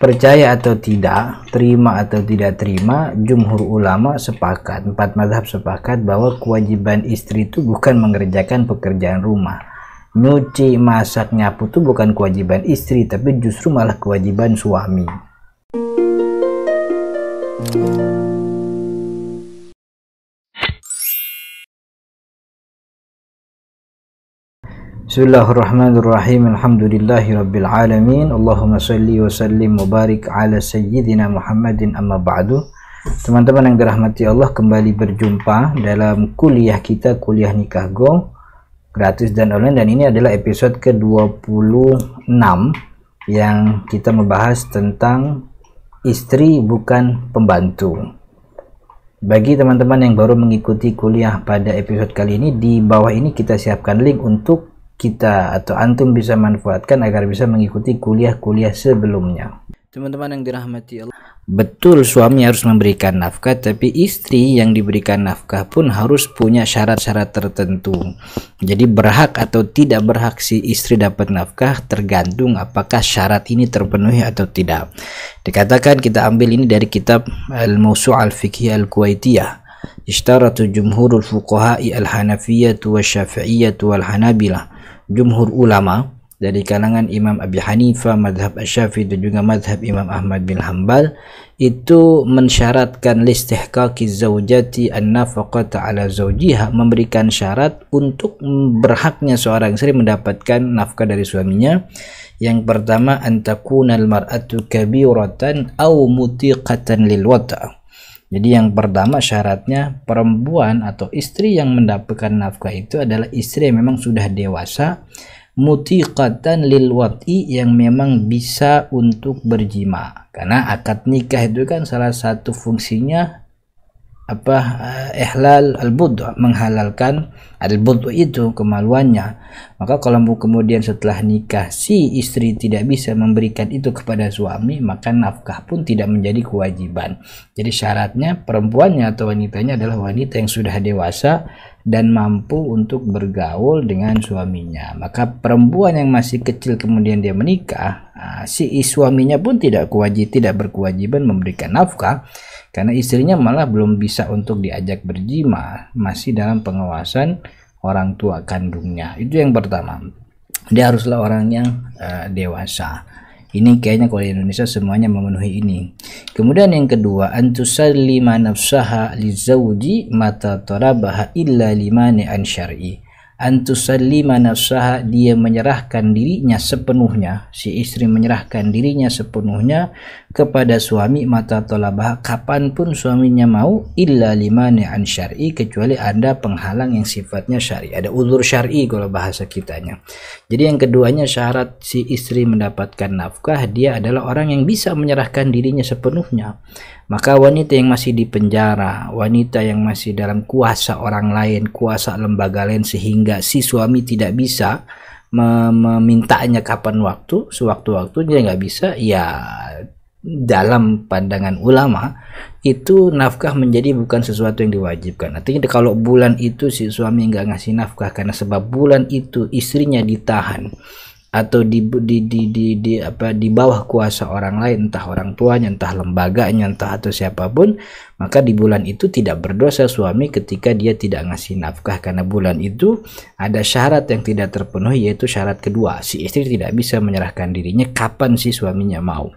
Percaya atau tidak, terima atau tidak terima, jumhur ulama sepakat, 4 mazhab sepakat bahwa kewajiban istri itu bukan mengerjakan pekerjaan rumah. Nyuci, masak, nyapu itu bukan kewajiban istri, tapi justru malah kewajiban suami. Bismillahirrahmanirrahim. Alhamdulillahirabbil alamin. Allahumma shalli wa sallim wa barik ala sayyidina Muhammadin, amma ba'du. Teman-teman yang dirahmati Allah, kembali berjumpa dalam kuliah kita, kuliah Nikah Go, gratis dan online, dan ini adalah episode ke-26 yang kita membahas tentang istri bukan pembantu. Bagi teman-teman yang baru mengikuti kuliah pada episode kali ini, di bawah ini kita siapkan link untuk kita atau antum bisa manfaatkan agar bisa mengikuti kuliah-kuliah sebelumnya. Teman-teman yang dirahmati Allah, betul suami harus memberikan nafkah, tapi istri yang diberikan nafkah pun harus punya syarat-syarat tertentu. Jadi berhak atau tidak berhak si istri dapat nafkah tergantung apakah syarat ini terpenuhi atau tidak. Dikatakan, kita ambil ini dari kitab Al-Mawsu' Al-Fiqhiyah Al-Kuwaitiyah. Ishtaratu jumhurul fuqaha'i al-Hanafiyyah wa Syafi'iyyah wal Hanabilah. Jumhur ulama dari kalangan Imam Abi Hanifah, madhab Asy-Syafi'i, dan juga madhab Imam Ahmad bin Hanbal itu mensyaratkan listihqaqi zaujati an-nafaqata ala zawjiha, memberikan syarat untuk berhaknya seorang istri mendapatkan nafkah dari suaminya. Yang pertama, antakunal mar'atu kabiratan aw mutiqatan lil wata'. Jadi yang pertama syaratnya, perempuan atau istri yang mendapatkan nafkah itu adalah istri yang memang sudah dewasa, mutiqatan lil wat'i, yang memang bisa untuk berjima. Karena akad nikah itu kan salah satu fungsinya ihlal al-bud'u, menghalalkan al-bud'u itu kemaluannya. Maka kalau kemudian setelah nikah si istri tidak bisa memberikan itu kepada suami, maka nafkah pun tidak menjadi kewajiban. Jadi syaratnya perempuannya atau wanitanya adalah wanita yang sudah dewasa dan mampu untuk bergaul dengan suaminya. Maka perempuan yang masih kecil kemudian dia menikah, si suaminya pun tidak berkewajiban memberikan nafkah, karena istrinya malah belum bisa untuk diajak berjima, masih dalam pengawasan orang tua kandungnya. Itu yang pertama, dia haruslah orang yang dewasa. Ini kayaknya kalau di Indonesia semuanya memenuhi ini. Kemudian yang kedua, antusallima nafsaha lizauji mata tarabaha illa limani an syar'i. Antusallima nafsaha, dia menyerahkan dirinya sepenuhnya, si istri menyerahkan dirinya sepenuhnya kepada suami, mata tolabaha, kapanpun suaminya mau, illa limani an syar'i, kecuali ada penghalang yang sifatnya syar'i, ada uzur syar'i kalau bahasa kitanya. Jadi yang keduanya, syarat si istri mendapatkan nafkah, dia adalah orang yang bisa menyerahkan dirinya sepenuhnya. Maka wanita yang masih di penjara, wanita yang masih dalam kuasa orang lain, kuasa lembaga lain, sehingga si suami tidak bisa memintanya kapan waktu, sewaktu-waktu dia nggak bisa, ya dalam pandangan ulama itu nafkah menjadi bukan sesuatu yang diwajibkan. Artinya kalau bulan itu si suami nggak ngasih nafkah karena sebab bulan itu istrinya ditahan atau di bawah kuasa orang lain, entah orang tuanya, entah lembaganya, entah atau siapapun, maka di bulan itu tidak berdosa suami ketika dia tidak ngasih nafkah, karena bulan itu ada syarat yang tidak terpenuhi, yaitu syarat kedua, si istri tidak bisa menyerahkan dirinya kapan si suaminya mau.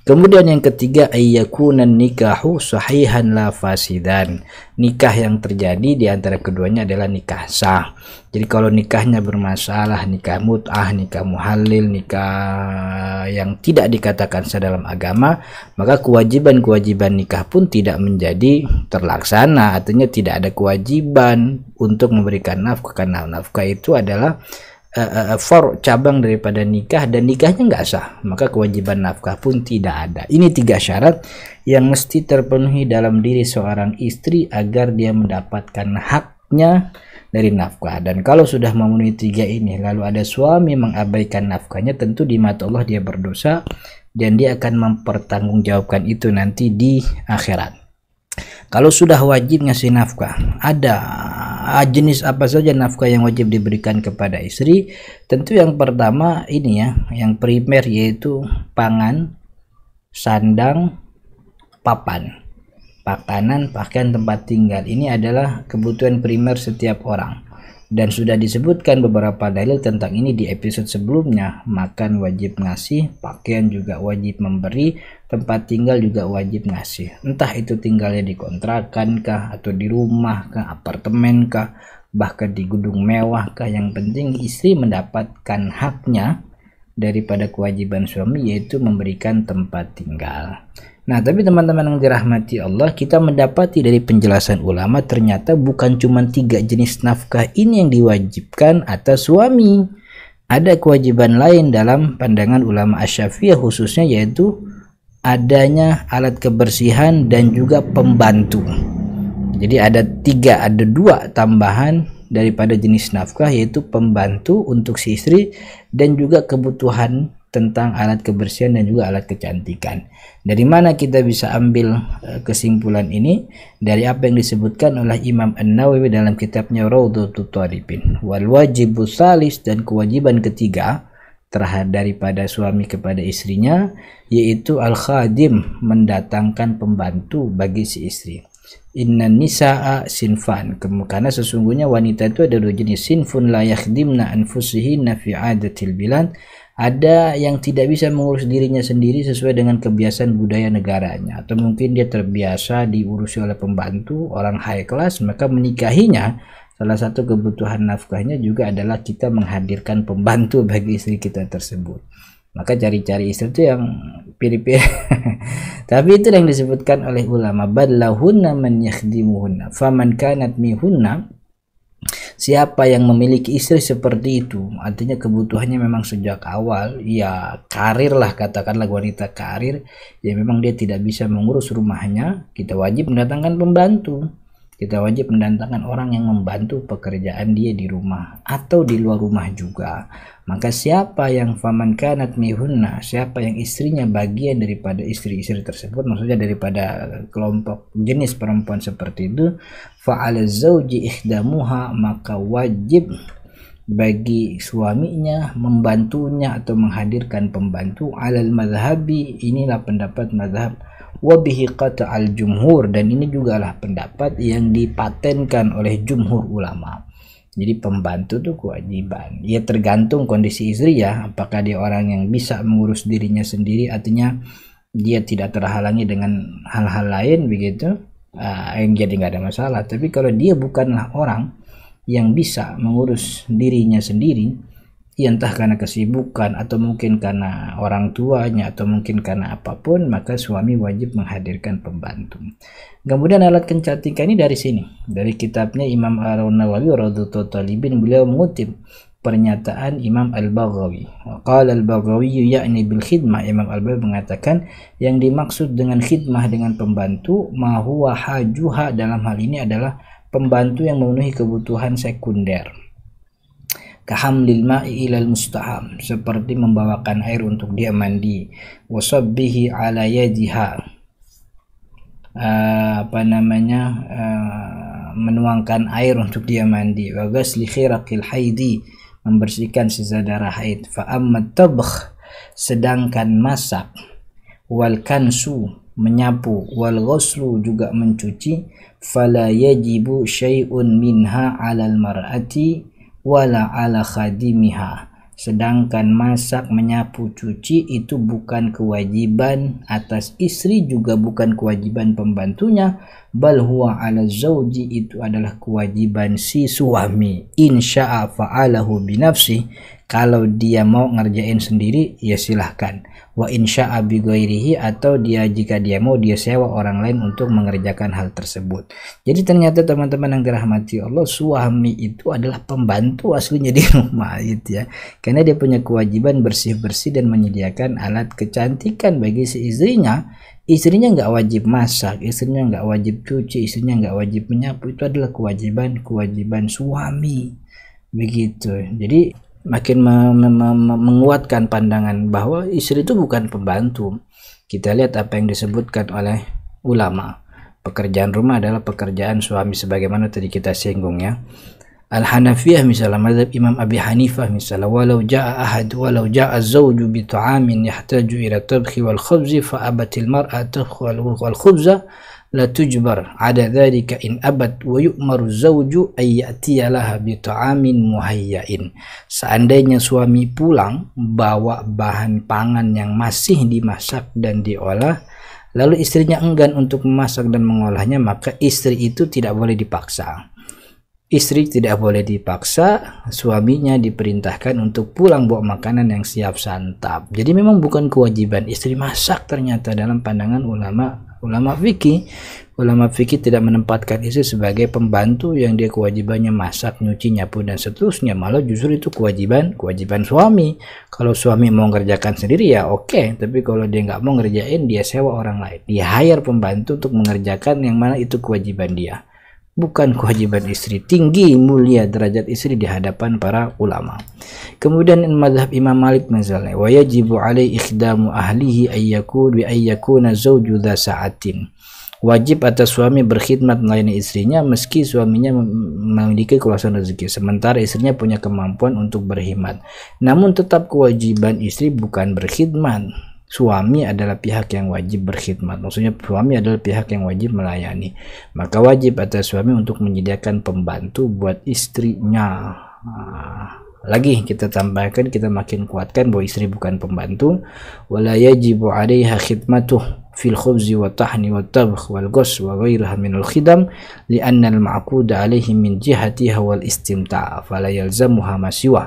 Kemudian yang ketiga, ayyakunan nikahu sahihan la fasidan. Nikah yang terjadi di antara keduanya adalah nikah sah. Jadi kalau nikahnya bermasalah, nikah mut'ah, nikah muhalil, nikah yang tidak dikatakan sah dalam agama, maka kewajiban-kewajiban nikah pun tidak menjadi terlaksana. Artinya tidak ada kewajiban untuk memberikan nafkah, karena nafkah itu adalah cabang daripada nikah, dan nikahnya nggak sah, maka kewajiban nafkah pun tidak ada. Ini 3 syarat yang mesti terpenuhi dalam diri seorang istri agar dia mendapatkan haknya dari nafkah. Dan kalau sudah memenuhi 3 ini lalu ada suami mengabaikan nafkahnya, tentu di mata Allah dia berdosa dan dia akan mempertanggungjawabkan itu nanti di akhirat. Kalau sudah wajib ngasih nafkah, ada jenis apa saja nafkah yang wajib diberikan kepada istri? Tentu yang pertama ini ya, yang primer, yaitu pangan, sandang, papan. Makanan, pakaian, tempat tinggal. Ini adalah kebutuhan primer setiap orang. Dan sudah disebutkan beberapa dalil tentang ini di episode sebelumnya. Makan wajib ngasih, pakaian juga wajib memberi, tempat tinggal juga wajib ngasih. Entah itu tinggalnya di kontrakan kah, atau di rumah kah, apartemen kah, bahkan di gedung mewah kah. Yang penting istri mendapatkan haknya daripada kewajiban suami, yaitu memberikan tempat tinggal. Nah, tapi teman-teman yang dirahmati Allah, kita mendapati dari penjelasan ulama ternyata bukan cuma 3 jenis nafkah ini yang diwajibkan atas suami. Ada kewajiban lain dalam pandangan ulama Asy-Syafi'iyah khususnya, yaitu adanya alat kebersihan dan juga pembantu. Jadi ada 2 tambahan daripada jenis nafkah, yaitu pembantu untuk si istri dan juga kebutuhan tentang alat kebersihan dan juga alat kecantikan. Dari mana kita bisa ambil kesimpulan ini? Dari apa yang disebutkan oleh Imam An-Nawawi dalam kitabnya Raudhatul Thalibin. Wal wajibu salis, dan kewajiban ketiga terhadap daripada suami kepada istrinya, yaitu al-khadim, mendatangkan pembantu bagi si istri. Inna nisa'a sinfan, karena sesungguhnya wanita itu ada 2 jenis. Sinfun la yakhdimna anfusihinna fi adatil bilad, ada yang tidak bisa mengurus dirinya sendiri sesuai dengan kebiasaan budaya negaranya, atau mungkin dia terbiasa diurusi oleh pembantu orang high class, maka menikahinya salah satu kebutuhan nafkahnya juga adalah kita menghadirkan pembantu bagi istri kita tersebut. Maka cari-cari istri itu yang pilih-pilih. Tapi itu yang disebutkan oleh ulama, ballahunna man yakhdimuhunna faman kanat mihunna. Siapa yang memiliki istri seperti itu, artinya kebutuhannya memang sejak awal, ya karir lah, katakanlah wanita karir, ya memang dia tidak bisa mengurus rumahnya, kita wajib mendatangkan pembantu. Kita wajib mendatangkan orang yang membantu pekerjaan dia di rumah atau di luar rumah juga. Maka siapa yang faman kanat mihunna, siapa yang istrinya bagian daripada istri-istri tersebut, maksudnya daripada kelompok jenis perempuan seperti itu, fa'ala zauji ikhdamuha, maka wajib bagi suaminya membantunya atau menghadirkan pembantu. Alal madhabi, inilah pendapat madhab, wabihi qata'al jumhur, dan ini juga lah pendapat yang dipatenkan oleh jumhur ulama. Jadi pembantu itu kewajiban, ya tergantung kondisi istri ya, apakah dia orang yang bisa mengurus dirinya sendiri, artinya dia tidak terhalangi dengan hal-hal lain begitu, yang jadi nggak ada masalah. Tapi kalau dia bukanlah orang yang bisa mengurus dirinya sendiri, ya entah karena kesibukan atau mungkin karena orang tuanya atau mungkin karena apapun, maka suami wajib menghadirkan pembantu. Kemudian alat kecantikan ini dari sini, dari kitabnya Imam An-Nawawi Raudhatul Thalibin, beliau mengutip pernyataan Imam Al-Baghawi. Qala Al-Baghawi ya'ni bil khidmah, Imam Al-Baghawi mengatakan yang dimaksud dengan khidmah, dengan pembantu, ma huwa hajuha, dalam hal ini adalah pembantu yang memenuhi kebutuhan sekunder. Kahamlil ma'i ilal mustaham, seperti membawakan air untuk dia mandi, wasabbihi ala yadiha, menuangkan air untuk dia mandi, wa ghasli khiraqil haidi, membersihkan sisa darah haid. Fa amma tabkh, sedangkan masak, wal kansu, menyapu, wal ghuslu, juga mencuci, fala yajibu syai'un minha 'alal mar'ati wala 'ala khadimiha, sedangkan masak, menyapu, cuci itu bukan kewajiban atas istri, juga bukan kewajiban pembantunya, bal huwa 'ala zauji, itu adalah kewajiban si suami. Insya'a fa'alahu binafsi, kalau dia mau ngerjain sendiri ya silahkan, wa insya'a bi ghairihi, atau jika dia mau dia sewa orang lain untuk mengerjakan hal tersebut. Jadi ternyata teman-teman yang dirahmati Allah, suami itu adalah pembantu aslinya di rumah gitu ya, karena dia punya kewajiban bersih-bersih dan menyediakan alat kecantikan bagi si istrinya. Istrinya nggak wajib masak, istrinya nggak wajib cuci, istrinya nggak wajib menyapu, itu adalah kewajiban suami begitu. Jadi makin menguatkan pandangan bahwa istri itu bukan pembantu. Kita lihat apa yang disebutkan oleh ulama, pekerjaan rumah adalah pekerjaan suami, sebagaimana tadi kita singgung ya. Al-Hanafiyah misalnya mazhab Imam Abi Hanifah misalnya walau ja'a az-zawju bi ta'amin yahtaju ila tabkhi wal khubzi fa abatil mar'atu wal khubza la tujbar ada dzalika in abat wa yu'maru az-zawju ay ya'tiya laha bi ta'amin muhayyain. Seandainya suami pulang bawa bahan pangan yang masih dimasak dan diolah, lalu istrinya enggan untuk memasak dan mengolahnya, maka istri itu tidak boleh dipaksa. Istri tidak boleh dipaksa, suaminya diperintahkan untuk pulang bawa makanan yang siap santap. Jadi memang bukan kewajiban istri masak ternyata dalam pandangan ulama fikih. Ulama fikih tidak menempatkan istri sebagai pembantu yang dia kewajibannya masak, nyuci, nyapu dan seterusnya. Malah justru itu kewajiban suami. Kalau suami mau ngerjakan sendiri ya oke, tapi kalau dia nggak mau ngerjain, dia sewa orang lain. Dia hire pembantu untuk mengerjakan yang mana itu kewajiban dia. Bukan kewajiban istri. Tinggi mulia derajat istri di hadapan para ulama. Kemudian mazhab Imam Malik misalnya wa yajibu alaihi ikhdamu ahlihi ayyakuna zawju dha sa'atin. Wajib atas suami berkhidmat melayani istrinya meski suaminya memiliki keluasan rezeki, sementara istrinya punya kemampuan untuk berkhidmat. Namun tetap kewajiban istri bukan berkhidmat. Suami adalah pihak yang wajib berkhidmat, maksudnya suami adalah pihak yang wajib melayani. Maka wajib atas suami untuk menyediakan pembantu buat istrinya. Lagi kita tambahkan, kita makin kuatkan bahwa istri bukan pembantu. Wala yajibu 'alaiha khidmatuh fil khubzi wa tahni wa tabkh wal ghus wa ghairiha min al khidam li'anna al ma'qud 'alaihi min jihatiha wal istimta' fala yalzamuha ma siwa.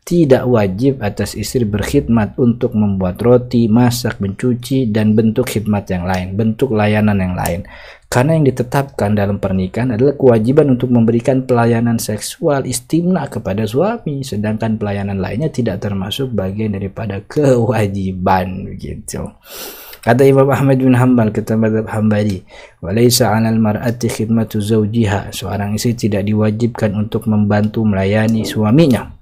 Tidak wajib atas istri berkhidmat untuk membuat roti, masak, mencuci, dan bentuk khidmat yang lain, bentuk layanan yang lain. Karena yang ditetapkan dalam pernikahan adalah kewajiban untuk memberikan pelayanan seksual istimna kepada suami, sedangkan pelayanan lainnya tidak termasuk bagian daripada kewajiban, begitu. Kata Imam Ahmad bin Hanbal, kata mazhab Hambali, walaysa 'alal mar'ati khidmatu zawjiha, seorang istri tidak diwajibkan untuk membantu melayani suaminya,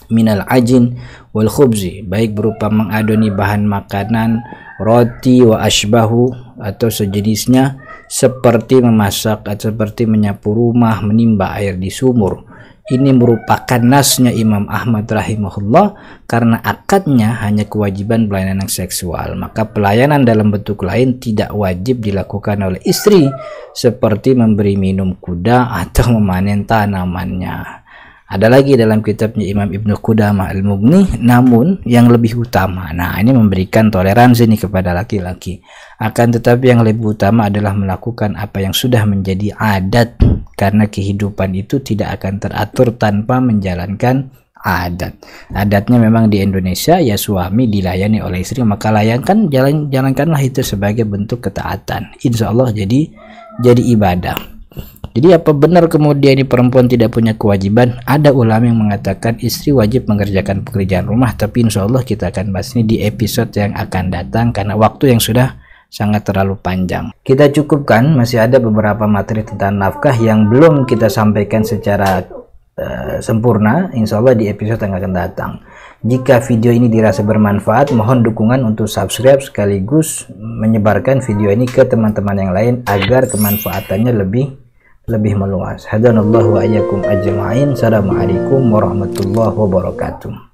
minal ajin wal khubzi, baik berupa mengadoni bahan makanan, roti wa ashbahu atau sejenisnya, seperti memasak atau seperti menyapu rumah, menimba air di sumur. Ini merupakan nasnya Imam Ahmad rahimahullah, karena akadnya hanya kewajiban pelayanan seksual, maka pelayanan dalam bentuk lain tidak wajib dilakukan oleh istri, seperti memberi minum kuda atau memanen tanamannya. Ada lagi dalam kitabnya Imam Ibnu Qudamah Al-Mughni, namun yang lebih utama. Nah, ini memberikan toleransi nih kepada laki-laki. Akan tetapi yang lebih utama adalah melakukan apa yang sudah menjadi adat, karena kehidupan itu tidak akan teratur tanpa menjalankan adat. Adatnya memang di Indonesia ya suami dilayani oleh istri, maka jalankanlah itu sebagai bentuk ketaatan. Insya Allah jadi ibadah. Jadi apa benar kemudian ini perempuan tidak punya kewajiban? Ada ulama yang mengatakan istri wajib mengerjakan pekerjaan rumah, tapi insya Allah kita akan bahas ini di episode yang akan datang karena waktu yang sudah sangat terlalu panjang. Kita cukupkan, masih ada beberapa materi tentang nafkah yang belum kita sampaikan secara sempurna, insya Allah di episode yang akan datang. Jika video ini dirasa bermanfaat, mohon dukungan untuk subscribe sekaligus menyebarkan video ini ke teman-teman yang lain agar kemanfaatannya lebih meluas. Hadanallahu wa iyyakum ajma'in. Assalamualaikum warahmatullahi wabarakatuh.